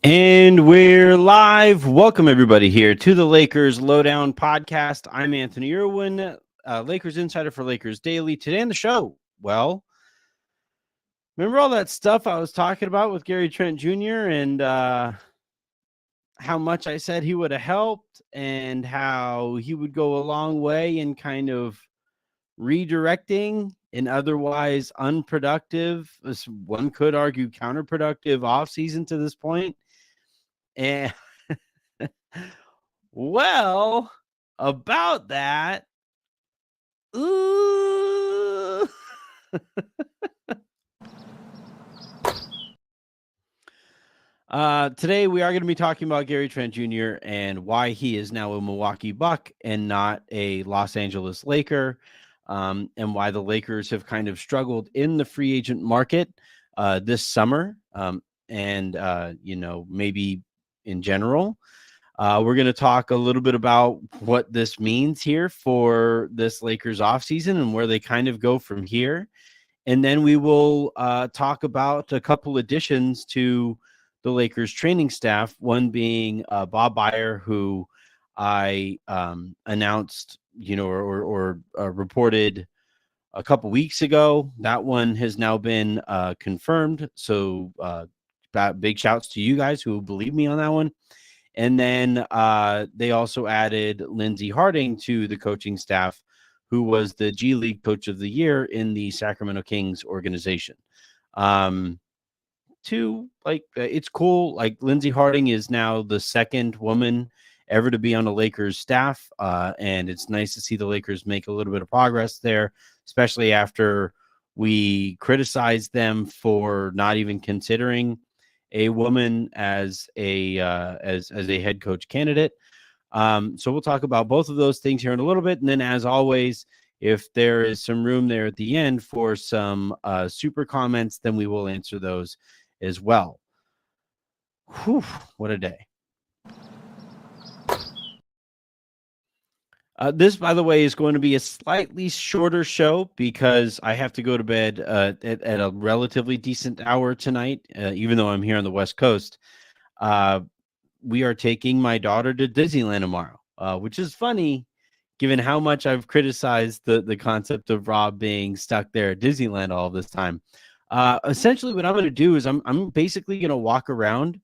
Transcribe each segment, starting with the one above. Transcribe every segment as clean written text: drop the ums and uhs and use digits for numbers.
And we're live. Welcome, everybody, here to the Lakers Lowdown podcast. I'm Anthony Irwin, Lakers insider for Lakers Daily. Today on the show, well, remember all that stuff I was talking about with Gary Trent Jr. and how much I said he would have helped and how he would go a long way in kind of redirecting an otherwise unproductive, one could argue counterproductive offseason to this point. And well, about that, ooh. Today we are going to be talking about Gary Trent Jr. and why he is now a Milwaukee Buck and not a Los Angeles Laker, and why the Lakers have kind of struggled in the free agent market this summer, and maybe in general. We're going to talk a little bit about what this means here for this Lakers offseason and where they kind of go from here. And then we will talk about a couple additions to the Lakers training staff, one being Bob Byer, who I announced, or reported a couple weeks ago. That one has now been confirmed. So big shouts to you guys who believe me on that one. And then they also added Lindsey Harding to the coaching staff, who was the G League Coach of the Year in the Sacramento Kings organization. It's cool. Like, Lindsey Harding is now the second woman ever to be on the Lakers staff, and it's nice to see the Lakers make a little bit of progress there, especially after we criticized them for not even considering a woman as a head coach candidate. So we'll talk about both of those things here in a little bit. And then, as always, if there is some room there at the end for some super comments, then we will answer those as well. Whew, what a day. This, by the way, is going to be a slightly shorter show because I have to go to bed at a relatively decent hour tonight, even though I'm here on the West Coast. We are taking my daughter to Disneyland tomorrow, which is funny given how much I've criticized the concept of Rob being stuck there at Disneyland all this time. Essentially, what I'm going to do is I'm basically going to walk around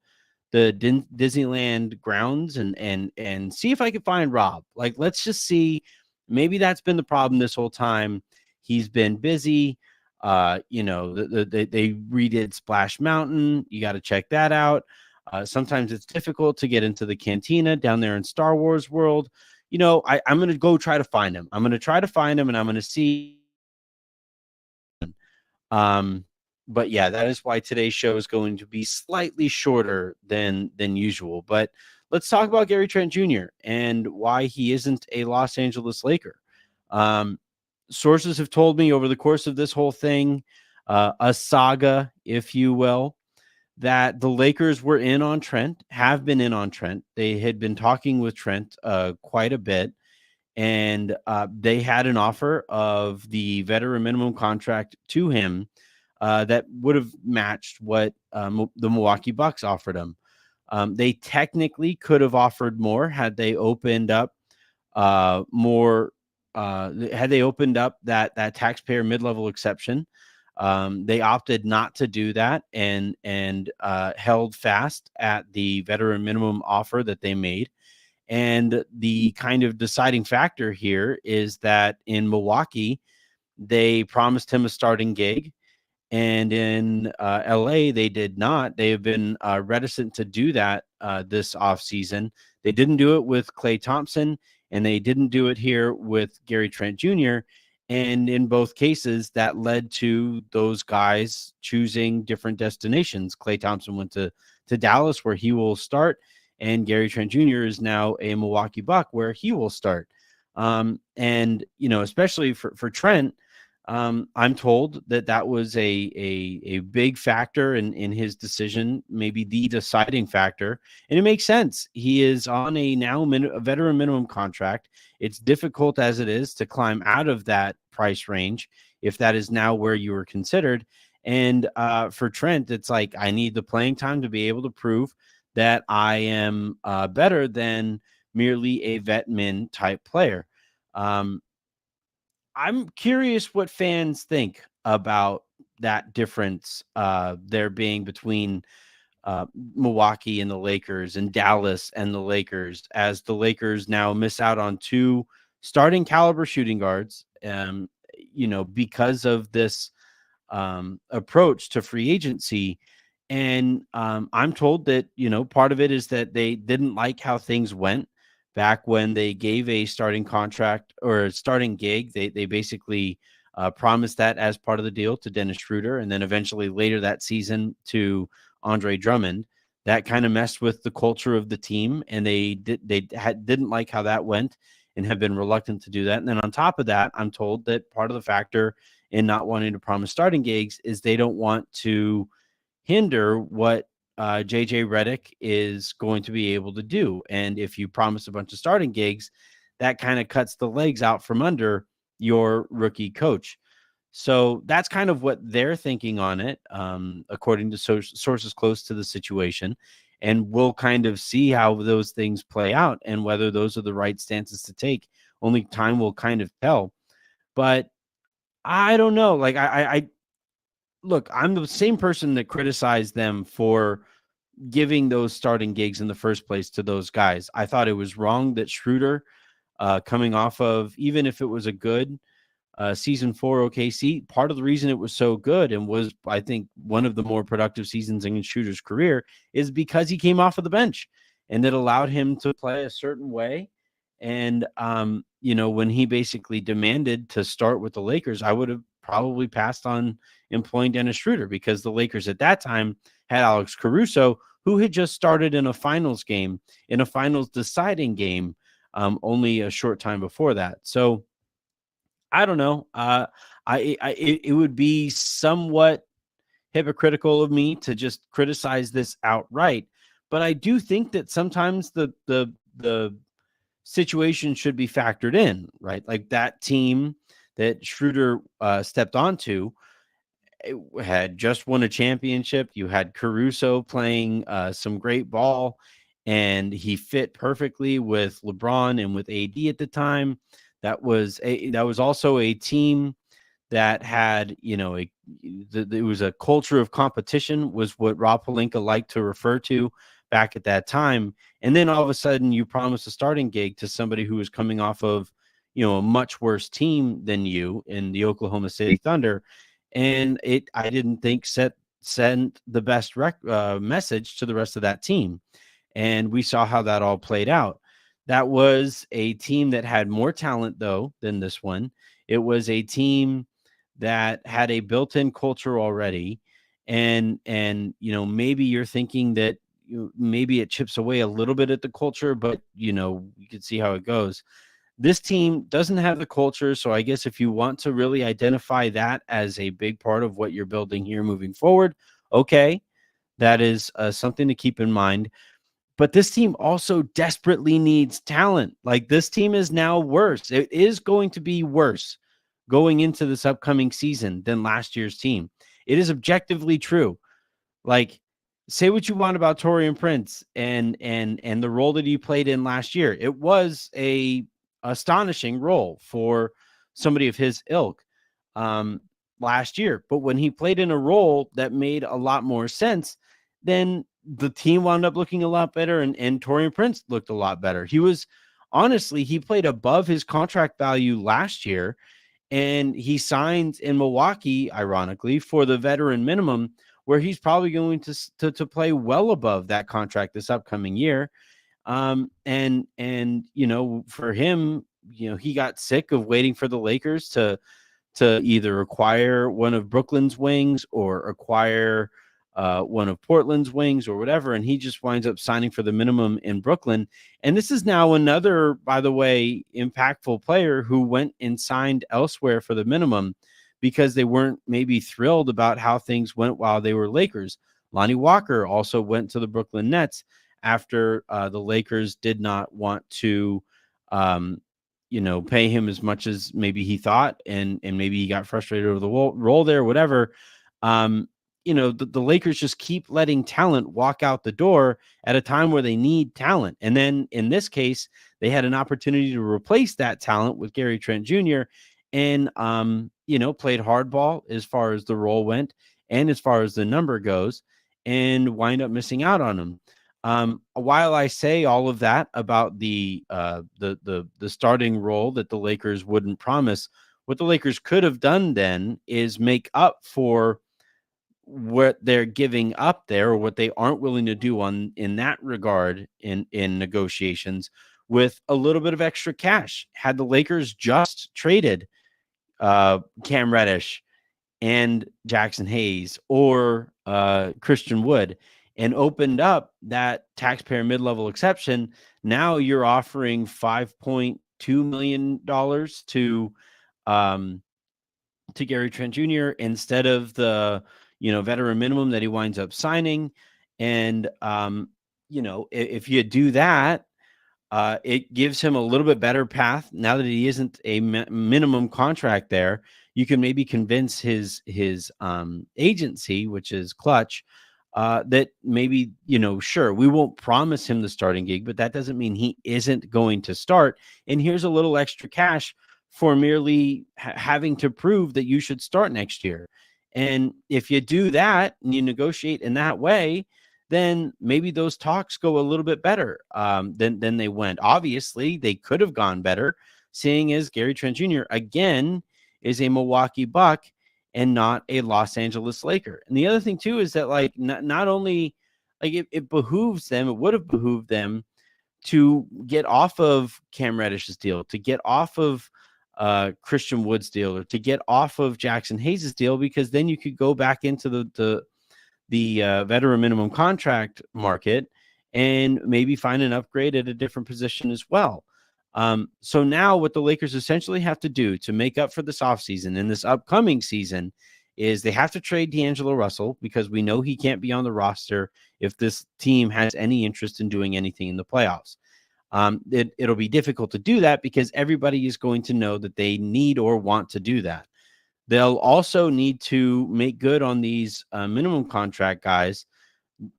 the Disneyland grounds and see if I can find Rob. Like, let's just see. Maybe that's been the problem this whole time. He's been busy. They redid Splash Mountain. You got to check that out. Sometimes it's difficult to get into the cantina down there in Star Wars World. I'm going to go try to find him. I'm going to try to find him, and I'm going to see. But yeah, that is why today's show is going to be slightly shorter than usual. But let's talk about Gary Trent Jr. and why he isn't a Los Angeles Laker. Sources have told me over the course of this whole thing, a saga, if you will, that the Lakers were in on Trent, have been in on Trent. They had been talking with Trent quite a bit, and they had an offer of the veteran minimum contract to him that would have matched what the Milwaukee Bucks offered him. They technically could have offered more had they opened up more. Had they opened up that taxpayer mid-level exception. They opted not to do that and held fast at the veteran minimum offer that they made. And the kind of deciding factor here is that in Milwaukee, they promised him a starting gig. And in LA, they did not. They have been reticent to do that this offseason. They didn't do it with Klay Thompson, and they didn't do it here with Gary Trent Jr. And in both cases, that led to those guys choosing different destinations. Klay Thompson went to Dallas, where he will start, and Gary Trent Jr. is now a Milwaukee Buck, where he will start. Especially for Trent, I'm told that was a big factor in his decision, maybe the deciding factor. And it makes sense. He is on a veteran minimum contract. It's difficult as it is to climb out of that price range if that is now where you were considered. And for Trent, it's like, I need the playing time to be able to prove that I am better than merely a vet min type player. Um, I'm curious what fans think about that difference there being between Milwaukee and the Lakers and Dallas and the Lakers, as the Lakers now miss out on two starting caliber shooting guards, because of this approach to free agency. And I'm told that, part of it is that they didn't like how things went back when they gave a starting contract or a starting gig. They basically promised that as part of the deal to Dennis Schroeder, and then eventually later that season to Andre Drummond. That kind of messed with the culture of the team, and didn't like how that went and have been reluctant to do that. And then on top of that, I'm told that part of the factor in not wanting to promise starting gigs is they don't want to hinder what JJ Redick is going to be able to do. And if you promise a bunch of starting gigs, that kind of cuts the legs out from under your rookie coach. So that's kind of what they're thinking on it, according to sources close to the situation. And we'll kind of see how those things play out and whether those are the right stances to take. Only time will kind of tell. But I don't know. Like I look, I'm the same person that criticized them for giving those starting gigs in the first place to those guys. I thought it was wrong that Schroeder, coming off of, even if it was a good season 4 OKC, part of the reason it was so good and was, I think, one of the more productive seasons in Schroeder's career is because he came off of the bench, and it allowed him to play a certain way. And when he basically demanded to start with the Lakers, I would have probably passed on employing Dennis Schroeder, because the Lakers at that time had Alex Caruso, who had just started in a finals deciding game, only a short time before that. So I don't know. It would be somewhat hypocritical of me to just criticize this outright, but I do think that sometimes the situation should be factored in, right? Like that team that Schroeder stepped onto had just won a championship. You had Caruso playing some great ball, and he fit perfectly with LeBron and with AD at the time. That was also a team that had, it was a culture of competition, was what Rob Pelinka liked to refer to back at that time. And then all of a sudden you promise a starting gig to somebody who was coming off of, a much worse team than you in the Oklahoma City Thunder. And I didn't think sent the best message to the rest of that team. And we saw how that all played out. That was a team that had more talent, though, than this one. It was a team that had a built-in culture already. And maybe you're thinking that maybe it chips away a little bit at the culture, but, you can see how it goes. This team doesn't have the culture. So I guess if you want to really identify that as a big part of what you're building here moving forward, okay, that is something to keep in mind. But this team also desperately needs talent. Like, this team is now worse. It is going to be worse going into this upcoming season than last year's team. It is objectively true. Like, say what you want about Taurean Prince and the role that he played in last year. It was a astonishing role for somebody of his ilk last year. But when he played in a role that made a lot more sense, then the team wound up looking a lot better, and Taurean Prince looked a lot better. He played above his contract value last year, and he signed in Milwaukee, ironically, for the veteran minimum, where he's probably going to play well above that contract this upcoming year. And for him, he got sick of waiting for the Lakers to either acquire one of Brooklyn's wings or acquire one of Portland's wings or whatever, and he just winds up signing for the minimum in Brooklyn. And this is now another, by the way, impactful player who went and signed elsewhere for the minimum because they weren't maybe thrilled about how things went while they were Lakers. Lonnie Walker also went to the Brooklyn Nets after the Lakers did not want to pay him as much as maybe he thought, and maybe he got frustrated over the role there, whatever. the Lakers just keep letting talent walk out the door at a time where they need talent. And then in this case, they had an opportunity to replace that talent with Gary Trent Jr. and, played hardball as far as the role went and as far as the number goes, and wind up missing out on him. While I say all of that about the starting role that the Lakers wouldn't promise, what the Lakers could have done then is make up for what they're giving up there, or what they aren't willing to do in that regard in negotiations, with a little bit of extra cash. Had the Lakers just traded Cam Reddish and Jackson Hayes or Christian Wood and opened up that taxpayer mid-level exception, now you're offering $5.2 million to Gary Trent Jr. instead of the veteran minimum that he winds up signing. And if you do that, it gives him a little bit better path now that he isn't a minimum contract there. You can maybe convince his agency, which is Clutch, that maybe, sure, we won't promise him the starting gig, but that doesn't mean he isn't going to start. And here's a little extra cash for merely having to prove that you should start next year. And if you do that and you negotiate in that way, then maybe those talks go a little bit better than they went. Obviously, they could have gone better, seeing as Gary Trent Jr. again is a Milwaukee Buck and not a Los Angeles Laker. And the other thing too is that, like, not only like it behooves them, it would have behooved them to get off of Cam Reddish's deal, to get off of Christian Wood's deal, or to get off of Jackson Hayes' deal, because then you could go back into the veteran minimum contract market and maybe find an upgrade at a different position as well. So now what the Lakers essentially have to do to make up for this offseason in this upcoming season is they have to trade D'Angelo Russell, because we know he can't be on the roster if this team has any interest in doing anything in the playoffs. It'll be difficult to do that because everybody is going to know that they need or want to do that. They'll also need to make good on these minimum contract guys,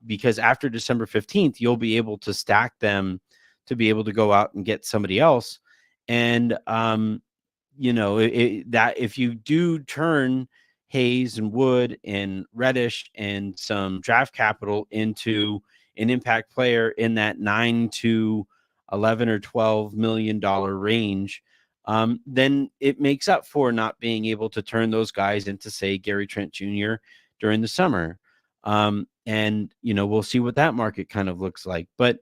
because after December 15th, you'll be able to stack them to be able to go out and get somebody else. And, that if you do turn Hayes and Wood and Reddish and some draft capital into an impact player in that $9 to $11 or $12 million range, then it makes up for not being able to turn those guys into, say, Gary Trent Jr. during the summer. And we'll see what that market kind of looks like. But,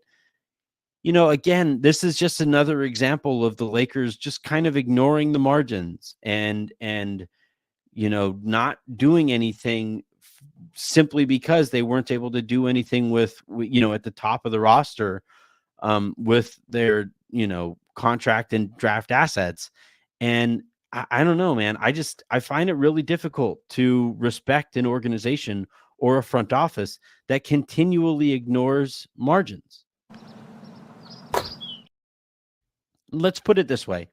again, this is just another example of the Lakers just kind of ignoring the margins and not doing anything simply because they weren't able to do anything with, at the top of the roster with their, contract and draft assets. And I don't know, man. I find it really difficult to respect an organization or a front office that continually ignores margins. Let's put it this way.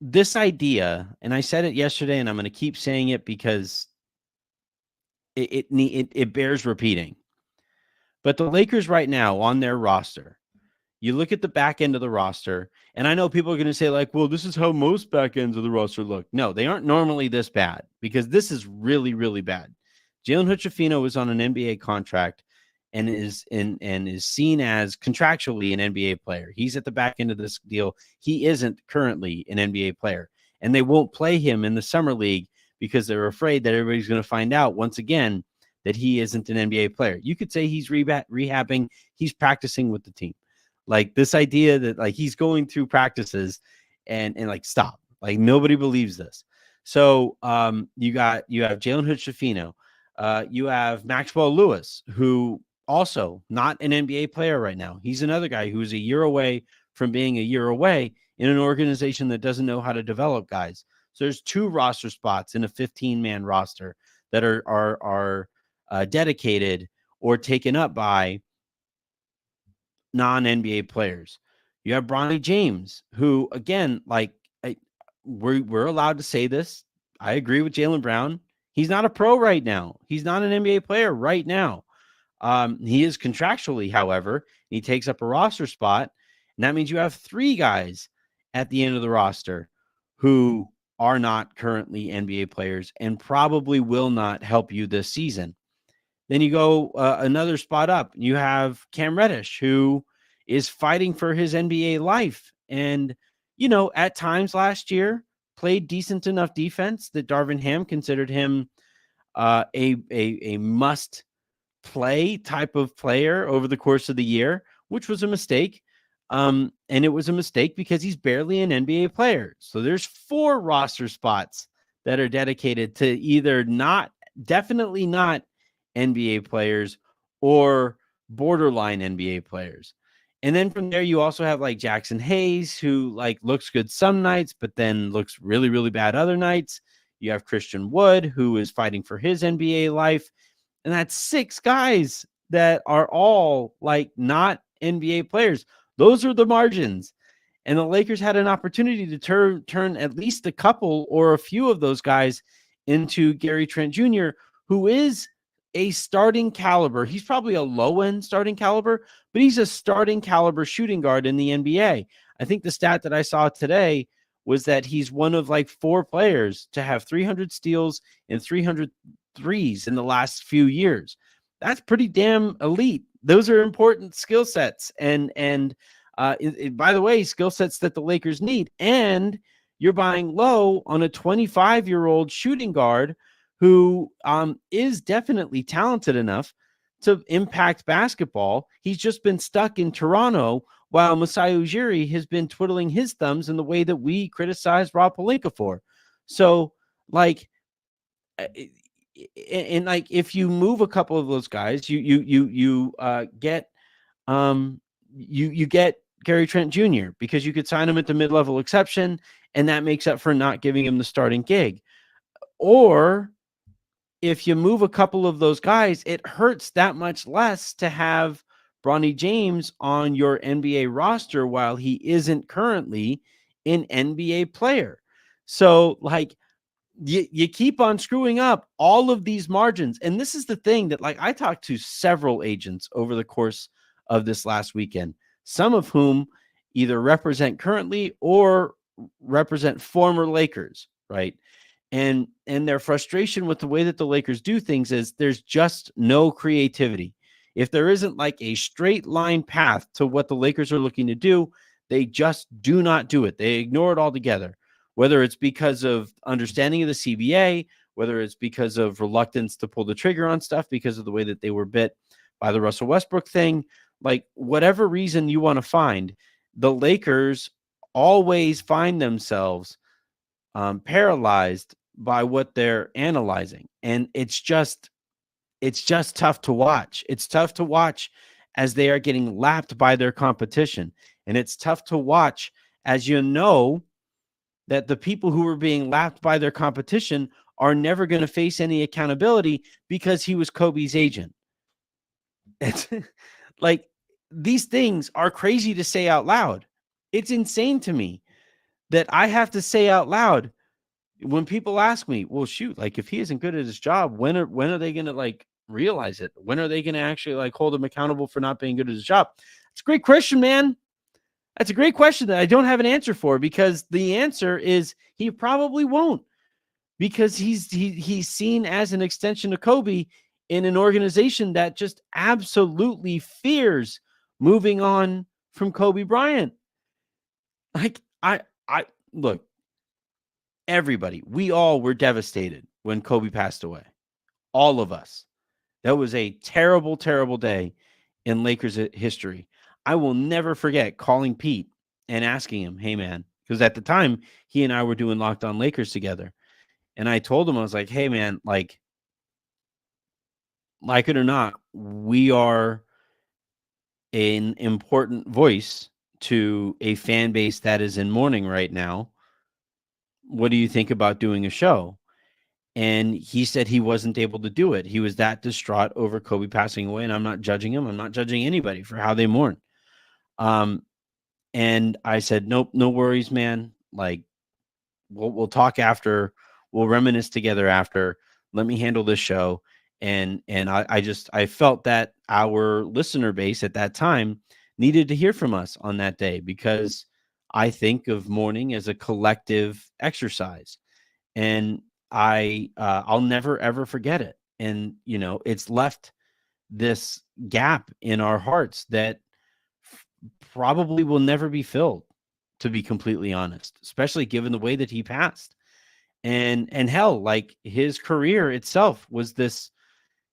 This idea, and I said it yesterday, and I'm going to keep saying it because it bears repeating. But the Lakers right now on their roster, you look at the back end of the roster, and I know people are going to say, like, well, this is how most back ends of the roster look. No, they aren't normally this bad, because this is really, really bad. Jalen Hood-Schifino is on an NBA contract and is seen as contractually an NBA player. He's at the back end of this deal. He isn't currently an NBA player, and they won't play him in the summer league because they're afraid that everybody's going to find out once again that he isn't an NBA player. You could say he's rehabbing. He's practicing with the team. Like, this idea that, like, he's going through practices and like, stop. Like, nobody believes this. So you have Jalen Hood-Schifino. You have Maxwell Lewis, who also not an NBA player right now. He's another guy who's a year away from being a year away in an organization that doesn't know how to develop guys. So there's 2 roster spots in a 15-man roster that are dedicated or taken up by non-NBA players. You have Bronny James, who, again, like, we're allowed to say this. I agree with Jaylen Brown. He's not a pro right now. He's not an NBA player right now. He is contractually, however, he takes up a roster spot. And that means you have 3 guys at the end of the roster who are not currently NBA players and probably will not help you this season. Then you go another spot up. You have Cam Reddish, who is fighting for his NBA life. And, at times last year, played decent enough defense that Darvin Ham considered him a must play type of player over the course of the year, which was a mistake. And it was a mistake because he's barely an NBA player. So there's 4 roster spots that are dedicated to either definitely not NBA players or borderline NBA players. And then from there, you also have like Jackson Hayes, who like looks good some nights, but then looks really, really bad other nights. You have Christian Wood, who is fighting for his NBA life. And that's 6 guys that are all like not NBA players. Those are the margins. And the Lakers had an opportunity to turn at least a couple or a few of those guys into Gary Trent Jr., who is a starting caliber. He's probably a low-end starting caliber, but he's a starting caliber shooting guard in the NBA. I think the stat that I saw today was that he's one of like 4 players to have 300 steals and 300 threes in the last few years. That's pretty damn elite. Those are important skill sets. And by the way, skill sets that the Lakers need. And you're buying low on a 25-year-old shooting guard who is definitely talented enough to impact basketball. He's just been stuck in Toronto while Masai Ujiri has been twiddling his thumbs in the way that we criticize Rob Pelinka for. So, like, and like if you move a couple of those guys, you get you get Gary Trent Jr. because you could sign him at the mid-level exception, and that makes up for not giving him the starting gig. Or if you move a couple of those guys, it hurts that much less to have Bronny James on your NBA roster while he isn't currently an NBA player. So like you keep on screwing up all of these margins. And this is the thing that like I talked to several agents over the course of this last weekend, some of whom either represent currently or represent former Lakers, right? And their frustration with the way that the Lakers do things is there's just no creativity. If there isn't like a straight line path to what the Lakers are looking to do, they just do not do it. They ignore it altogether, whether it's because of understanding of the CBA, whether it's because of reluctance to pull the trigger on stuff because of the way that they were bit by the Russell Westbrook thing, like whatever reason you want to find, the Lakers always find themselves paralyzed by what they're analyzing. And it's just tough to watch. It's tough to watch as they are getting lapped by their competition. And it's tough to watch as that the people who are being lapped by their competition are never going to face any accountability because he was Kobe's agent. It's like these things are crazy to say out loud. It's insane to me that I have to say out loud when people ask me, well, shoot, like if he isn't good at his job, when are they going to like realize it? When are they going to actually like hold him accountable for not being good at his job? It's a great question, man. That's a great question that I don't have an answer for because the answer is he probably won't because he's seen as an extension of Kobe in an organization that just absolutely fears moving on from Kobe Bryant. Like I look, everybody, we all were devastated when Kobe passed away. All of us. That was a terrible, terrible day in Lakers history. I will never forget calling Pete and asking him, hey, man, because at the time he and I were doing Locked On Lakers together. And I told him, I was like, hey, man, like it or not, we are an important voice to a fan base that is in mourning right now. What do you think about doing a show? And he said he wasn't able to do it. He was that distraught over Kobe passing away. And I'm not judging him. I'm not judging anybody for how they mourn. And I said, nope, no worries, man. Like we'll talk after, we'll reminisce together after. let me handle this show. And I felt that our listener base at that time needed to hear from us on that day, because I think of mourning as a collective exercise, and I'll never ever forget it. And it's left this gap in our hearts that probably will never be filled, to be completely honest, especially given the way that he passed. And hell, like, his career itself was this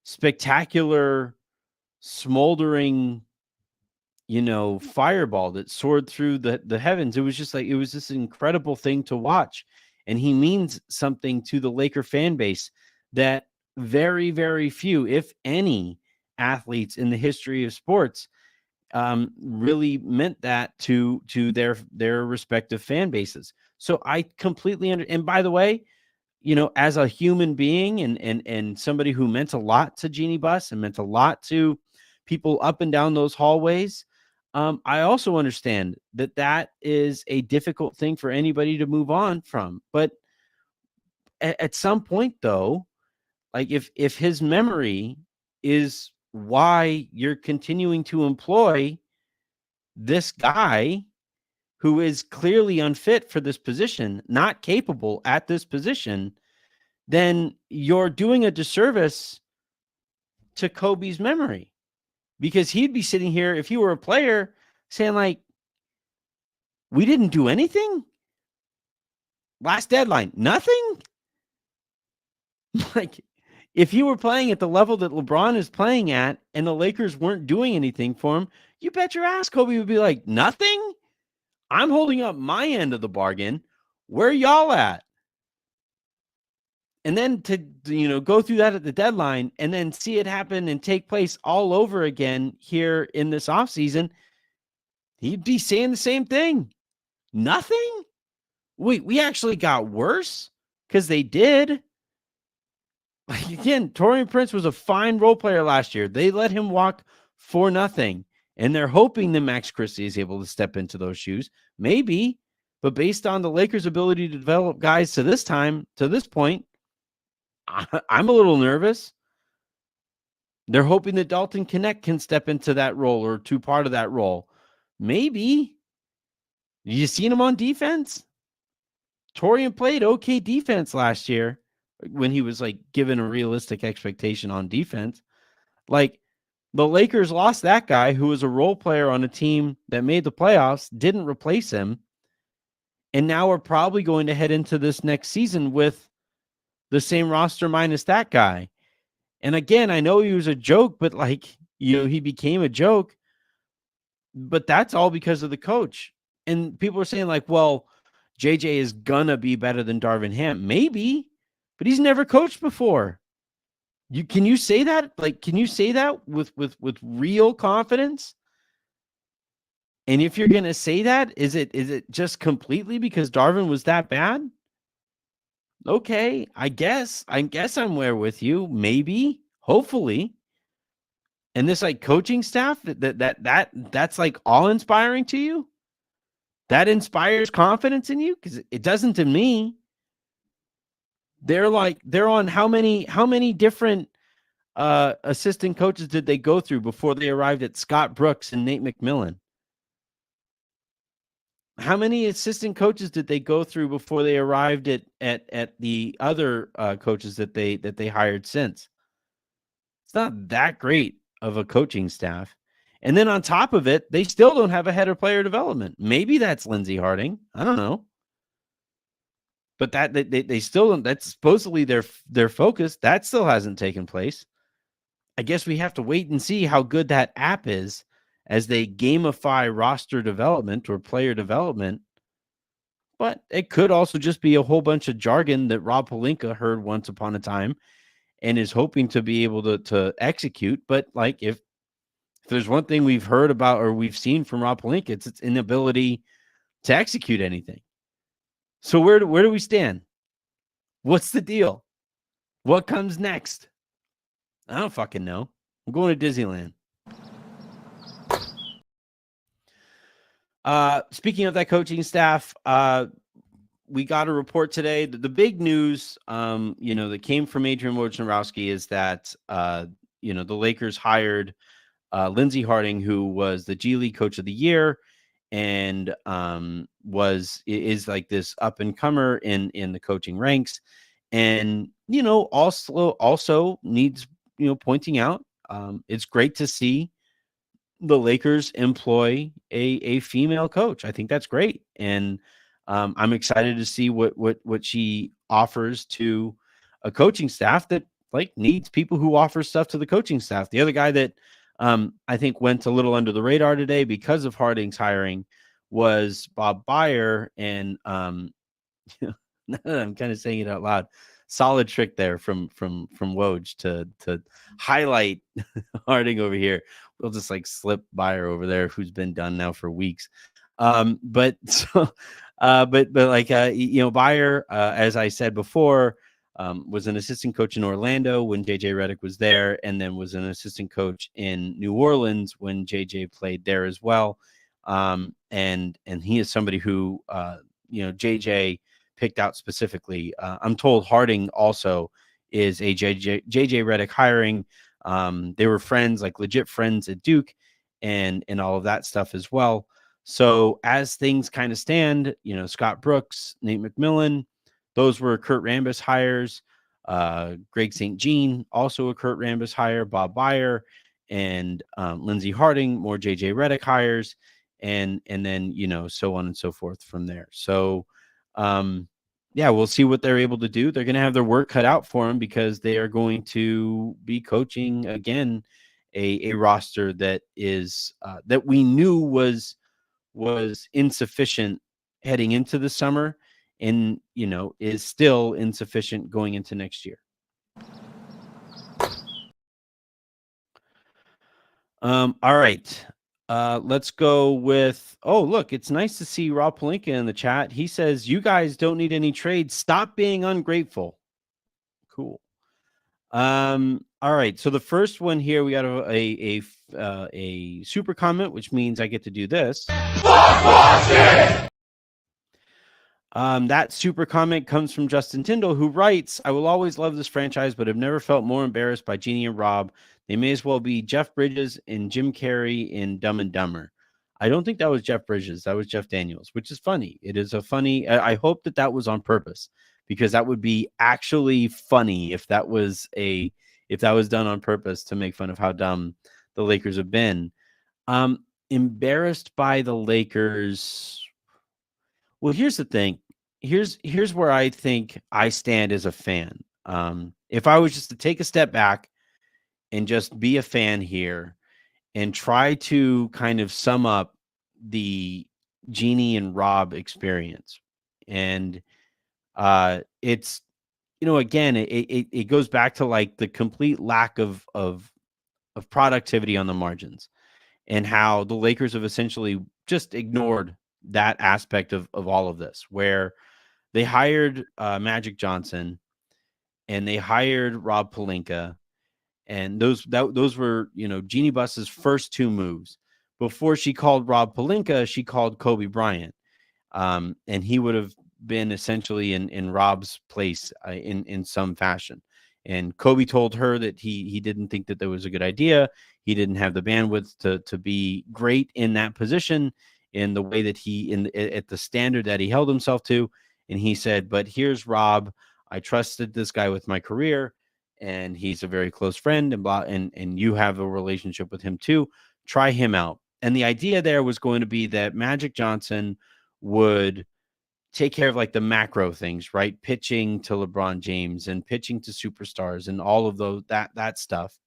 spectacular, smoldering, fireball that soared through the heavens. It was just like, it was this incredible thing to watch. And he means something to the Laker fan base that very, very few, if any, athletes in the history of sports really meant that to their respective fan bases. So I completely and by the way, as a human being and somebody who meant a lot to Jeannie Buss and meant a lot to people up and down those hallways, I also understand that is a difficult thing for anybody to move on from. But at some point, though, like, if his memory is why you're continuing to employ this guy who is clearly unfit for this position, not capable at this position, then you're doing a disservice to Kobe's memory, because he'd be sitting here, if he were a player, saying, like, we didn't do anything last deadline, nothing. Like, if you were playing at the level that LeBron is playing at and the Lakers weren't doing anything for him, you bet your ass Kobe would be like, nothing? I'm holding up my end of the bargain. Where y'all at? And then to go through that at the deadline and then see it happen and take place all over again here in this offseason, he'd be saying the same thing. Nothing? We actually got worse, because they did. Like, again, Taurean Prince was a fine role player last year. They let him walk for nothing. And they're hoping that Max Christie is able to step into those shoes. Maybe. But based on the Lakers' ability to develop guys to this point, I'm a little nervous. They're hoping that Dalton Knecht can step into that role or to part of that role. Maybe. You seen him on defense? Taurean played okay defense last year when he was, like, given a realistic expectation on defense. Like, the Lakers lost that guy who was a role player on a team that made the playoffs, didn't replace him, and now we're probably going to head into this next season with the same roster minus that guy. And again, I know he was a joke, but, like, he became a joke. But that's all because of the coach. And people are saying, like, well, JJ is gonna be better than Darvin Ham. Maybe, but he's never coached before. Can you say that? Like, can you say that with real confidence? And if you're gonna say that, is it just completely because Darvin was that bad? Okay, I guess I'm there with you. Maybe, hopefully. And this, like, coaching staff that's like all inspiring to you. That inspires confidence in you, because it doesn't to me. They're on how many different assistant coaches did they go through before they arrived at Scott Brooks and Nate McMillan? How many assistant coaches did they go through before they arrived at the other coaches that they hired since? It's not that great of a coaching staff. And then on top of it, they still don't have a head of player development. Maybe that's Lindsey Harding. I don't know. But that they still don't. That's supposedly their focus. That still hasn't taken place. I guess we have to wait and see how good that app is as they gamify roster development or player development. But it could also just be a whole bunch of jargon that Rob Pelinka heard once upon a time and is hoping to be able to execute. But, like, if there's one thing we've heard about or we've seen from Rob Pelinka, it's its inability to execute anything. So where do we stand? What's the deal? What comes next? I don't fucking know. I'm going to Disneyland. Speaking of that coaching staff, we got a report today. The big news, that came from Adrian Wojnarowski is that, the Lakers hired Lindsey Harding, who was the G League Coach of the Year, and is like this up and comer in the coaching ranks, and also needs pointing out. It's great to see the Lakers employ a female coach. I think that's great, and I'm excited to see what she offers to a coaching staff that needs people who offer stuff to the coaching staff. The other guy that I think went a little under the radar today because of Harding's hiring was Bob Byer, and now that I'm kind of saying it out loud, solid trick there from Woj to highlight Harding over here. We'll just slip Byer over there, who's been done now for weeks. But Byer, as I said before, was an assistant coach in Orlando when JJ Redick was there, and then was an assistant coach in New Orleans when JJ played there as well. And he is somebody who JJ picked out specifically. I'm told Harding also is a JJ Redick hiring. They were friends, legit friends at Duke, and all of that stuff as well. So as things kind of stand, Scott Brooks, Nate McMillan, those were Kurt Rambis hires. Greg St. Jean, also a Kurt Rambis hire. Bob Byer and Lindsey Harding, more JJ Redick hires, and then so on and so forth from there. So we'll see what they're able to do. They're going to have their work cut out for them because they are going to be coaching again a roster that is that we knew was insufficient heading into the summer, and is still insufficient going into next year. All right. Let's go with, look, it's nice to see Rob Pelinka in the chat. He says, you guys don't need any trades. Stop being ungrateful. Cool. All right. So the first one here, we got a super comment, which means I get to do this. That super comment comes from Justin Tyndall, who writes, I will always love this franchise, but have never felt more embarrassed by Jeannie and Rob. They may as well be Jeff Bridges and Jim Carrey in Dumb and Dumber. I don't think that was Jeff Bridges. That was Jeff Daniels, which is funny. It is a funny, I hope that was on purpose, because that would be actually funny if that was done on purpose to make fun of how dumb the Lakers have been. Embarrassed by the Lakers. Well, here's the thing. Here's where I think I stand as a fan. If I was just to take a step back and just be a fan here and try to kind of sum up the Jeannie and Rob experience, and it's again, it goes back to the complete lack of productivity on the margins, and how the Lakers have essentially just ignored that aspect of all of this, where they hired Magic Johnson and they hired Rob Pelinka, and those were Jeannie Buss's first two moves. Before she called Rob Pelinka, she called Kobe Bryant, and he would have been essentially in Rob's place in some fashion. And Kobe told her that he didn't think that was a good idea. He didn't have the bandwidth to be great in that position, in the way that at the standard that he held himself to. And he said, but here's Rob. I trusted this guy with my career, and he's a very close friend, and you have a relationship with him too. Try him out. And the idea there was going to be that Magic Johnson would take care of the macro things, right? Pitching to LeBron James and pitching to superstars and all of that stuff.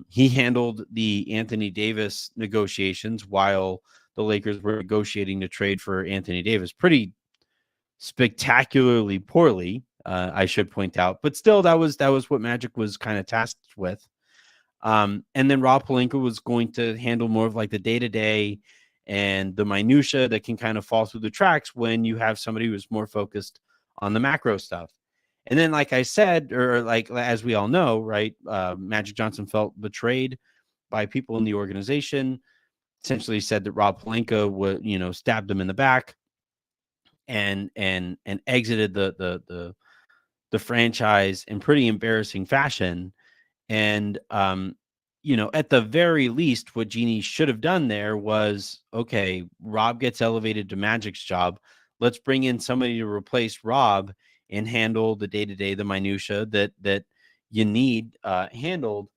He handled the Anthony Davis negotiations while the Lakers were negotiating to trade for Anthony Davis pretty spectacularly poorly, I should point out. But still, that was what Magic was kind of tasked with. And then Rob Pelinka was going to handle more of the day-to-day and the minutia that can kind of fall through the tracks when you have somebody who's more focused on the macro stuff. And then, like I said, or as we all know, right, Magic Johnson felt betrayed by people in the organization, essentially said that Rob Pelinka would, stabbed him in the back. and exited the franchise in pretty embarrassing fashion. And at the very least, what Jeannie should have done there was, okay, Rob gets elevated to Magic's job. Let's bring in somebody to replace Rob and handle the day-to-day, the minutia that you need handled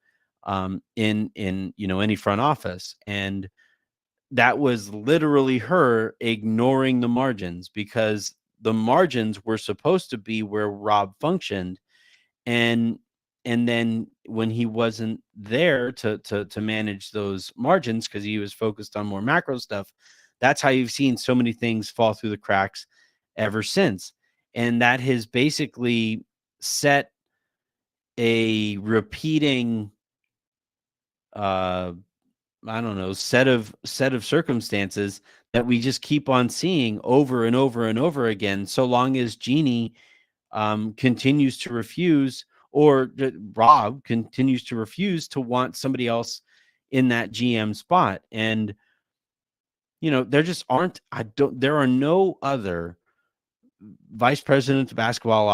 in any front office. And that was literally her ignoring the margins, because the margins were supposed to be where Rob functioned. And then when he wasn't there to manage those margins, because he was focused on more macro stuff, that's how you've seen so many things fall through the cracks ever since. And that has basically set a repeating I don't know, set of circumstances that we just keep on seeing over and over and over again, so long as Jeannie continues to refuse, or Rob continues to refuse to want somebody else in that GM spot. And there just aren't there are no other vice president of basketball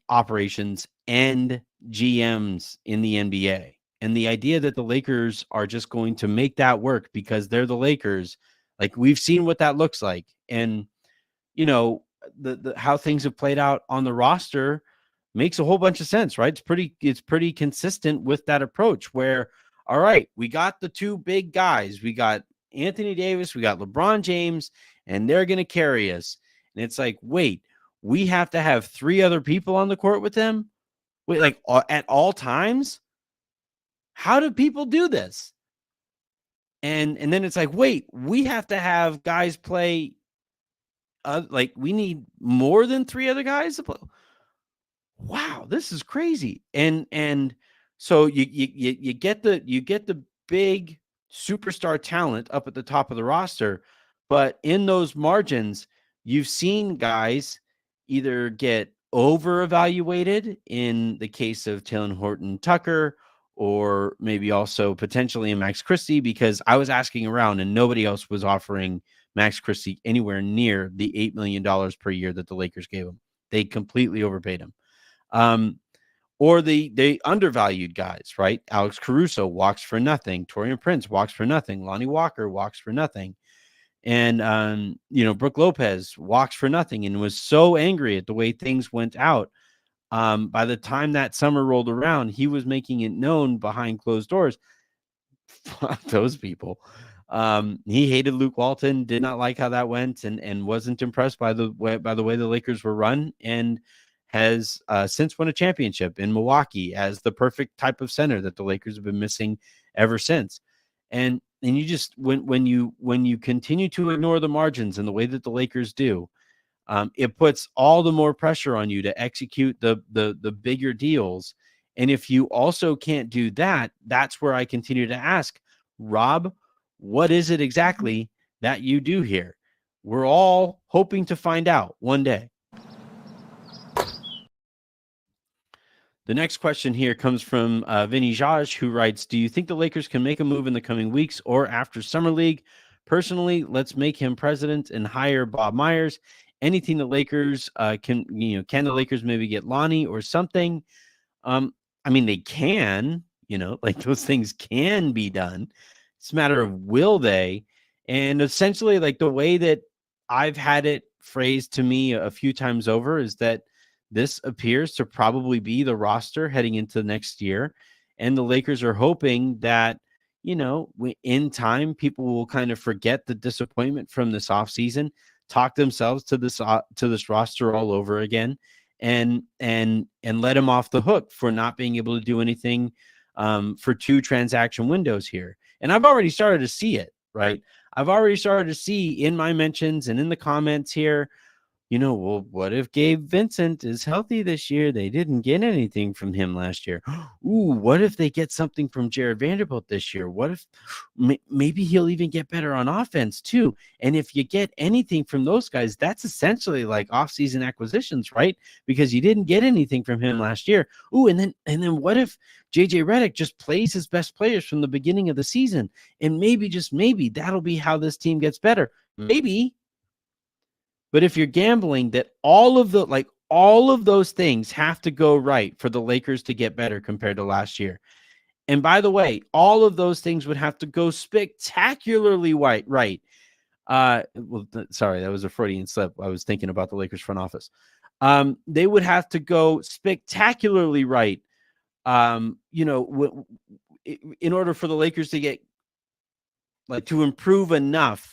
operations and GMs in the NBA. And the idea that the Lakers are just going to make that work because they're the Lakers, like, we've seen what that looks like. And, the how things have played out on the roster makes a whole bunch of sense, right? It's pretty consistent with that approach where, all right, we got the two big guys. We got Anthony Davis, we got LeBron James, and they're going to carry us. And it's like, wait, we have to have three other people on the court with them? Wait, like at all times? How do people do this? And then it's like, wait, we have to have guys play. Like, we need more than three other guys to play. Wow, this is crazy. And so you get the big superstar talent up at the top of the roster, but in those margins, you've seen guys either get over evaluated in the case of Taylor Horton Tucker, or maybe also potentially in Max Christie, because I was asking around and nobody else was offering Max Christie anywhere near the $8 million per year that the Lakers gave him. They completely overpaid him. Or they undervalued guys, right? Alex Caruso walks for nothing. Taurean Prince walks for nothing. Lonnie Walker walks for nothing. And, Brooke Lopez walks for nothing, and was so angry at the way things went out. By the time that summer rolled around, he was making it known behind closed doors. Fuck those people. He hated Luke Walton, did not like how that went, and wasn't impressed by the way the Lakers were run, and has since won a championship in Milwaukee as the perfect type of center that the Lakers have been missing ever since. And you just, when you continue to ignore the margins in the way that the Lakers do, it puts all the more pressure on you to execute the bigger deals. And if you also can't do that, that's where I continue to ask, Rob, what is it exactly that you do here? We're all hoping to find out one day. The next question here comes from Vinny Jaj, who writes, do you think the Lakers can make a move in the coming weeks or after Summer League? Personally, let's make him president and hire Bob Myers. Anything the Lakers can the Lakers maybe get Lonnie or something? I mean, they can, like, those things can be done. It's a matter of will they? And essentially, like, the way that I've had it phrased to me a few times over is that this appears to probably be the roster heading into next year. And the Lakers are hoping that, in time, people will kind of forget the disappointment from this offseason, talk themselves to this roster all over again, and let him off the hook for not being able to do anything for two transaction windows here. And I've already started to see it, right? I've already started to see in my mentions and in the comments here, well, what if Gabe Vincent is healthy this year? They didn't get anything from him last year. Ooh, what if they get something from Jared Vanderbilt this year? What if maybe he'll even get better on offense too? And if you get anything from those guys, that's essentially like offseason acquisitions, right? Because you didn't get anything from him last year. Ooh, and then what if JJ Redick just plays his best players from the beginning of the season? And maybe, just maybe, that'll be how this team gets better. Maybe. But if you're gambling that all of those things have to go right for the Lakers to get better compared to last year. And by the way, all of those things would have to go spectacularly right. Sorry, that was a Freudian slip. I was thinking about the Lakers front office. They would have to go spectacularly right, in order for the Lakers to get to improve enough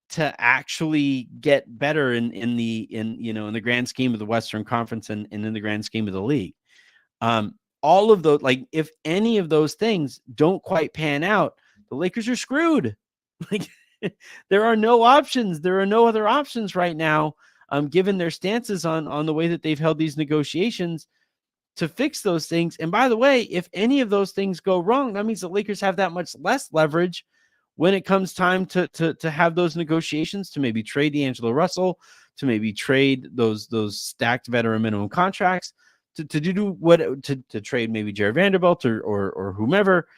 to actually get better in the grand scheme of the Western Conference and in the grand scheme of the league. All of those, if any of those things don't quite pan out, the Lakers are screwed. There are no options. There are no other options right now, given their stances on the way that they've held these negotiations to fix those things. And by the way, if any of those things go wrong, that means the Lakers have that much less leverage when it comes time to have those negotiations, to maybe trade D'Angelo Russell, to maybe trade those stacked veteran minimum contracts, to trade maybe Jared Vanderbilt or whomever.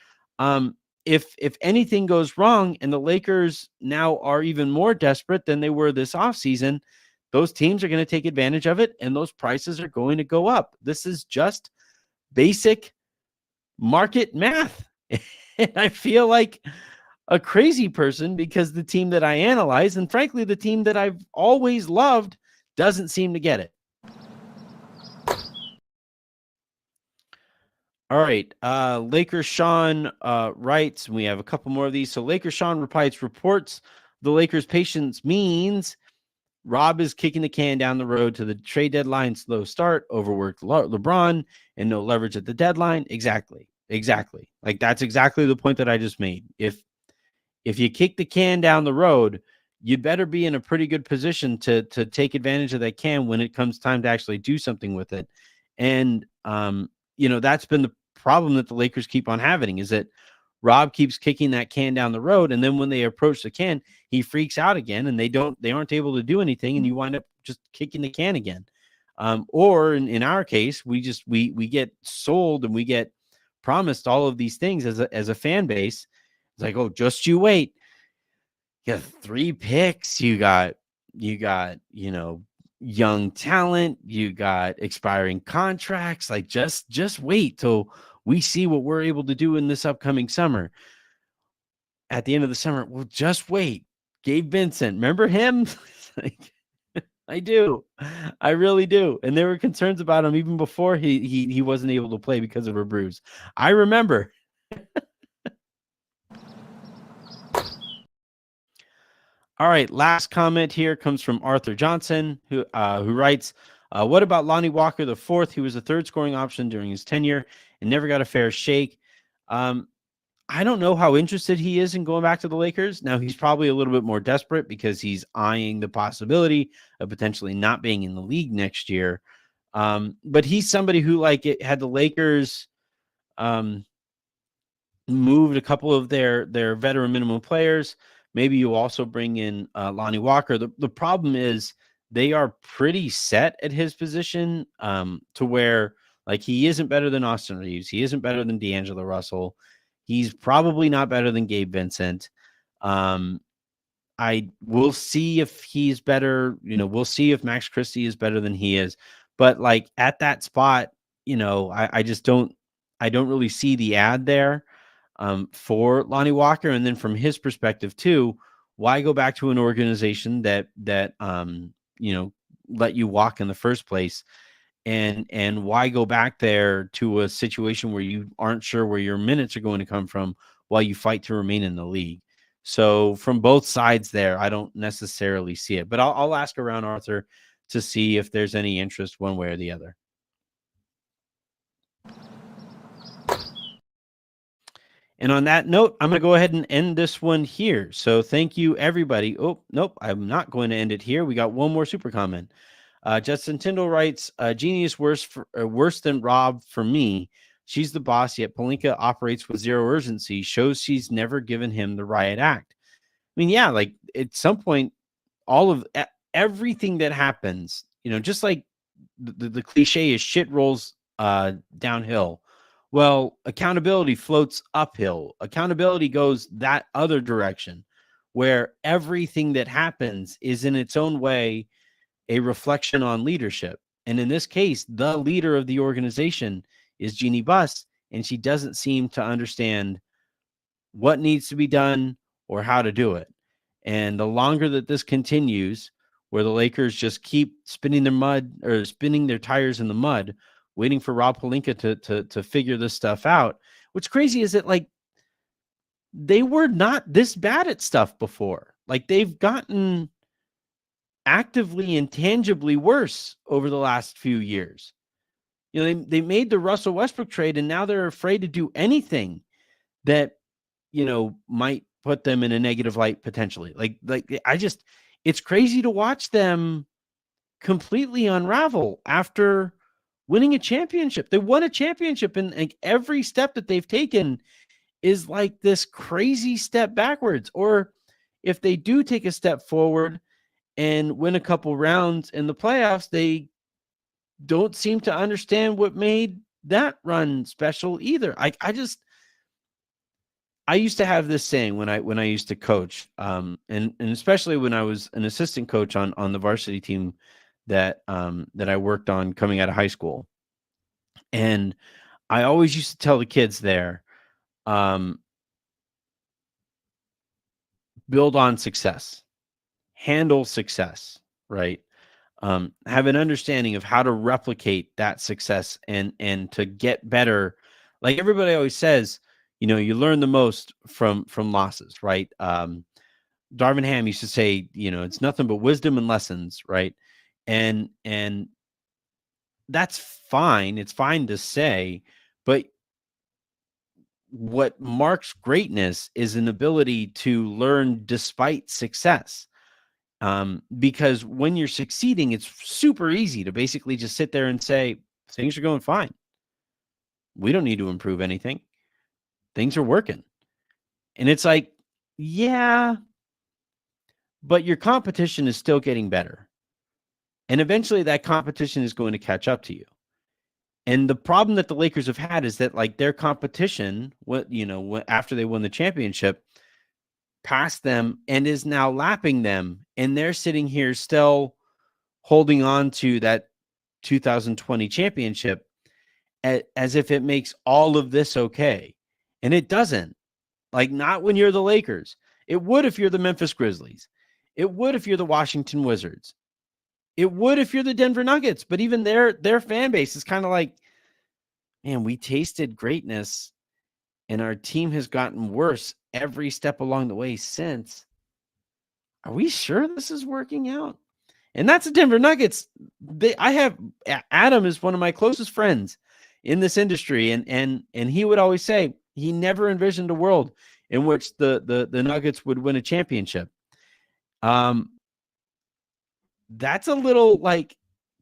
If anything goes wrong and the Lakers now are even more desperate than they were this offseason, those teams are going to take advantage of it, and those prices are going to go up. This is just basic market math. And I feel like a crazy person because the team that I analyze, and frankly, the team that I've always loved, doesn't seem to get it. All right. Lakers Sean writes, and we have a couple more of these. So Lakers Sean reports the Lakers' patience means Rob is kicking the can down the road to the trade deadline, slow start, overworked LeBron, and no leverage at the deadline. Exactly. That's exactly the point that I just made. If you kick the can down the road, you'd better be in a pretty good position to take advantage of that can when it comes time to actually do something with it. And, that's been the problem that the Lakers keep on having, is that Rob keeps kicking that can down the road. And then when they approach the can, he freaks out again and they aren't able to do anything. And you wind up just kicking the can again. Or in our case, we get sold and we get promised all of these things as a fan base. It's like, oh, just you wait. You got 3 picks. You got, young talent. You got expiring contracts. Like just wait till we see what we're able to do in this upcoming summer. At the end of the summer, well, just wait. Gabe Vincent, remember him? I do. I really do. And there were concerns about him even before he wasn't able to play because of a bruise. I remember. All right, last comment here comes from Arthur Johnson, who writes, what about Lonnie Walker the fourth? He was the third scoring option during his tenure and never got a fair shake. I don't know how interested he is in going back to the Lakers. Now, he's probably a little bit more desperate because he's eyeing the possibility of potentially not being in the league next year. But he's somebody who had the Lakers moved a couple of their veteran minimum players. Maybe you also bring in Lonnie Walker. The problem is they are pretty set at his position, to where he isn't better than Austin Reeves. He isn't better than D'Angelo Russell. He's probably not better than Gabe Vincent. I will see if he's better. We'll see if Max Christie is better than he is. But at that spot, I just don't really see the ad there for Lonnie Walker. And then from his perspective too, why go back to an organization that let you walk in the first place? And why go back there to a situation where you aren't sure where your minutes are going to come from while you fight to remain in the league? So from both sides there, I don't necessarily see it, but I'll ask around, Arthur, to see if there's any interest one way or the other. And on that note, I'm going to go ahead and end this one here. So thank you, everybody. Oh, nope, I'm not going to end it here. We got one more super comment. Justin Tyndall writes, genius worse than Rob for me. She's the boss, yet Pelinka operates with zero urgency, shows she's never given him the riot act. I mean, yeah, at some point, all of everything that happens, just like the cliche is shit rolls downhill. Well, accountability floats uphill. Accountability goes that other direction, where everything that happens is in its own way a reflection on leadership. And in this case, the leader of the organization is Jeannie Buss, and she doesn't seem to understand what needs to be done or how to do it. And the longer that this continues, where the Lakers just keep spinning their tires in the mud, waiting for Rob Pelinka to figure this stuff out. What's crazy is that, like, they were not this bad at stuff before. Like, they've gotten actively and tangibly worse over the last few years. You know, they made the Russell Westbrook trade, and now they're afraid to do anything that, you know, might put them in a negative light potentially. It's crazy to watch them completely unravel after winning a championship. They won a championship, and like every step that they've taken is like this crazy step backwards. Or if they do take a step forward and win a couple rounds in the playoffs, they don't seem to understand what made that run special either. I used to have this saying when I used to coach, and especially when I was an assistant coach on the varsity team that I worked on coming out of high school. And I always used to tell the kids there, build on success, handle success, right? Have an understanding of how to replicate that success and to get better. Like everybody always says, you know, you learn the most from losses, right? Darvin Ham used to say, you know, it's nothing but wisdom and lessons, right? And that's fine. It's fine to say, but what marks greatness is an ability to learn despite success. Because when you're succeeding, it's super easy to basically just sit there and say, things are going fine. We don't need to improve anything. Things are working. And it's like, yeah, but your competition is still getting better. And eventually that competition is going to catch up to you. And the problem that the Lakers have had is that, like, their competition, after they won the championship, passed them and is now lapping them. And they're sitting here still holding on to that 2020 championship as if it makes all of this okay. And it doesn't. Like, not when you're the Lakers. It would if you're the Memphis Grizzlies. It would if you're the Washington Wizards. It would if you're the Denver Nuggets. But even their fan base is kind of like, man, we tasted greatness and our team has gotten worse every step along the way since. Are we sure this is working out? And that's the Denver Nuggets. Adam is one of my closest friends in this industry, and he would always say he never envisioned a world in which the Nuggets would win a championship. That's a little, like,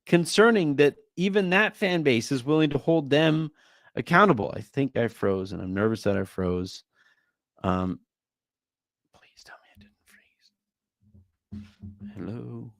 concerning that even that fan base is willing to hold them accountable. I think I froze, and I'm nervous that I froze. Please tell me I didn't freeze. Hello.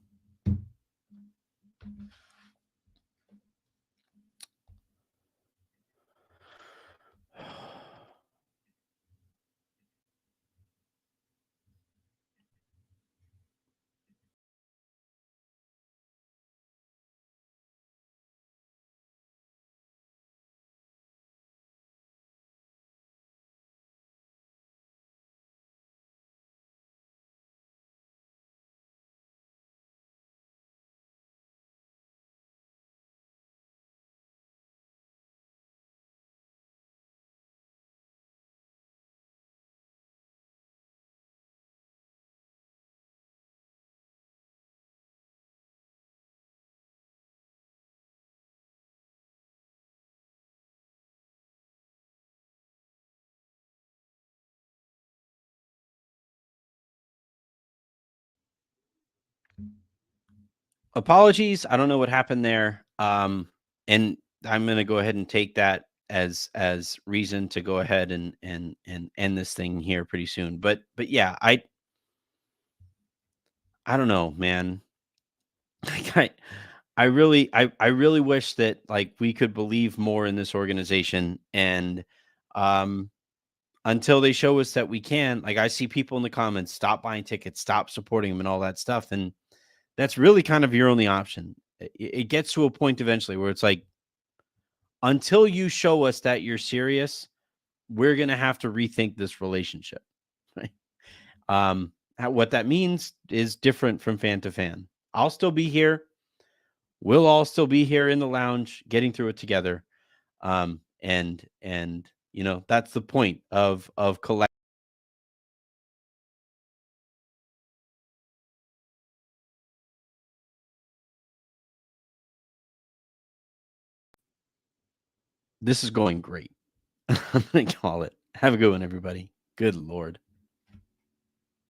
Apologies. I don't know what happened there. And I'm going to go ahead and take that as reason to go ahead and end this thing here pretty soon. But yeah, I don't know, man. Like, I really wish that, like, we could believe more in this organization, and until they show us that we can. Like, I see people in the comments, stop buying tickets, stop supporting them, and all that stuff. And that's really kind of your only option. It gets to a point eventually where it's like, until you show us that you're serious, we're going to have to rethink this relationship. Right? What that means is different from fan to fan. I'll still be here. We'll all still be here in the lounge getting through it together. And that's the point of collect. This is going great. I'm going to call it. Have a good one, everybody. Good Lord.